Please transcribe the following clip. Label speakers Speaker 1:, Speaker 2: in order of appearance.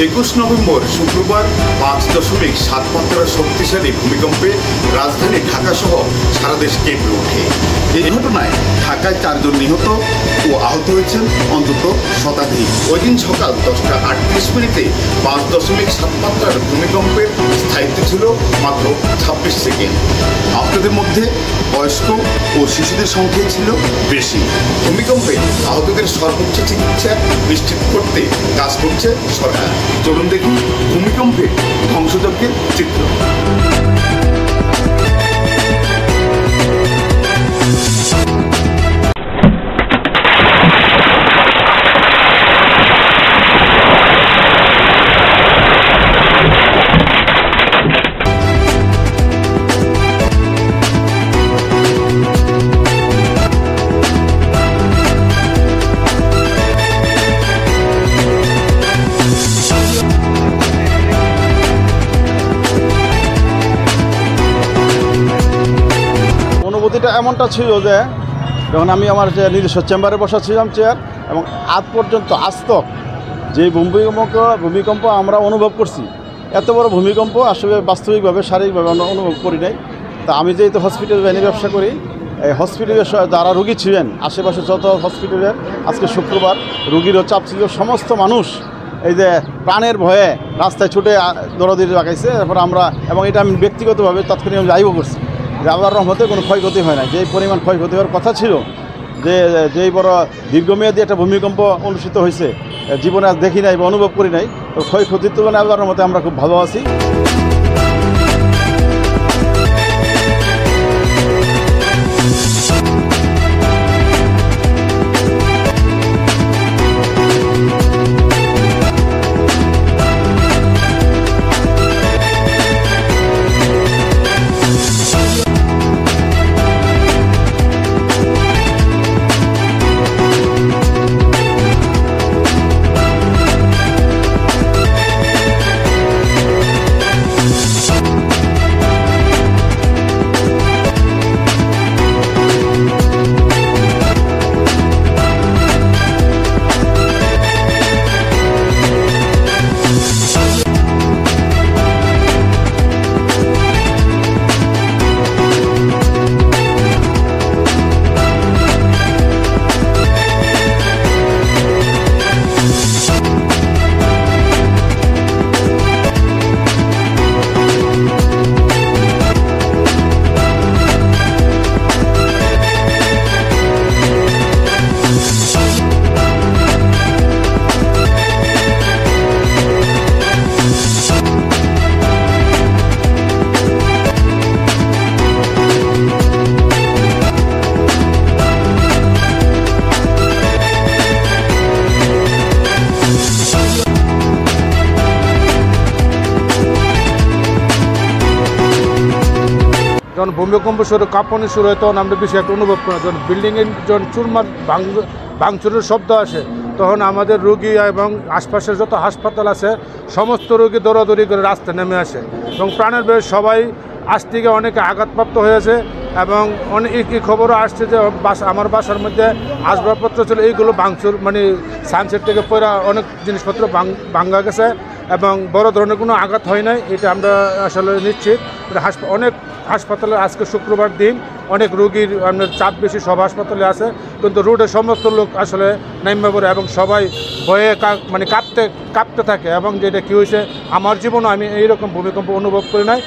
Speaker 1: 21 November শুক্রবার 5.7 মাত্রার শক্তিশালী ভূমিকম্পে রাজধানী ঢাকা সহ সারা দেশ কেঁপে ওঠে। এই ঘটনায় ঢাকায় 4 জন নিহত ও আহত হয়েছেন অন্তত শতাধিক। ওই দিন সকাল 10টা 38 মিনিটে 5.7 মাত্রার ভূমিকম্পের স্থায়িত্ব ছিল মাত্র 26 সেকেন্ড। আহতদের মধ্যে বয়স্ক ও শিশুদের সংখ্যাই ছিল বেশি। ভূমিকম্পে আহতদের সর্বোচ্চ চিকিৎসা নিশ্চিত করতে কাজ করছে সরকার। চলুন দেখি ভূমিকম্পে ধ্বংসযজ্ঞের চিত্র।
Speaker 2: অনুভূতিটা এমনটা ছিল যে যখন আমি আমার যে নিজস্ব চেম্বারে বসাছিলাম চেয়ার, এবং আজ পর্যন্ত আজতক যে ভূমিকম্প আমরা অনুভব করছি, এত বড় ভূমিকম্প আসলে বাস্তবিকভাবে শারীরিকভাবে আমরা অনুভব করি নাই। তা আমি যেহেতু হসপিটাল ভ্যানে ব্যবসা করি, এই হসপিটালে যারা রুগী ছিলেন, আশেপাশে যত হসপিটালের আজকে শুক্রবার রুগীরও চাপ ছিল, সমস্ত মানুষ এই যে প্রাণের ভয়ে রাস্তায় ছুটে দৌড়াদৌড়ি লাগাইছে। তারপর আমরা, এবং এটা আমি ব্যক্তিগতভাবে তাৎক্ষণিক আমি লাইভও করছি যে আল্লাহর রহমতে কোনো ক্ষয়ক্ষতি হয় না। যেই পরিমাণ ক্ষয়ক্ষতি হওয়ার কথা ছিল, যেই বড় দীর্ঘমেয়াদী একটা ভূমিকম্প অনুষ্ঠিত হয়েছে, জীবনে আজ দেখি নাই বা অনুভব করি নাই। তো ক্ষয়ক্ষতির তুলনায় আল্লাহর রহমতে আমরা খুব ভালো আছি।
Speaker 3: যখন ভূমিকম্প শুরু, কাঁপনি শুরু হয়, তখন আমরা বেশি একটা অনুভব করি। যখন বিল্ডিংয়ের যখন চুরমার ভাঙচুরের শব্দ আসে, তখন আমাদের রোগী এবং আশপাশের যত হাসপাতাল আছে সমস্ত রোগী দৌড়াদৌড়ি করে রাস্তায় নেমে আসে, এবং প্রাণের ভয়ে সবাই আজ থেকে অনেকে আঘাতপ্রাপ্ত হয়েছে। এবং অনেক খবরও আসছে যে আমার বাসার মধ্যে আসবাবপত্র ছিল, এইগুলো ভাঙচুর, মানে সানসেট থেকে পড়া অনেক জিনিসপত্র ভাঙ্গা গেছে, এবং বড় ধরনের কোনো আঘাত হয় নাই, এটা আমরা আসলে নিশ্চিত। অনেক হাসপাতালে আজকে শুক্রবার দিন অনেক রোগীর আপনার চাপ বেশি, সব হাসপাতালে আছে, কিন্তু রোডে সমস্ত লোক আসলে নাইমা পড়ে, এবং সবাই ভয়ে মানে কাঁপতে থাকে। এবং যেটা কী হয়েছে, আমার জীবনে আমি এইরকম ভূমিকম্প অনুভব করি নাই।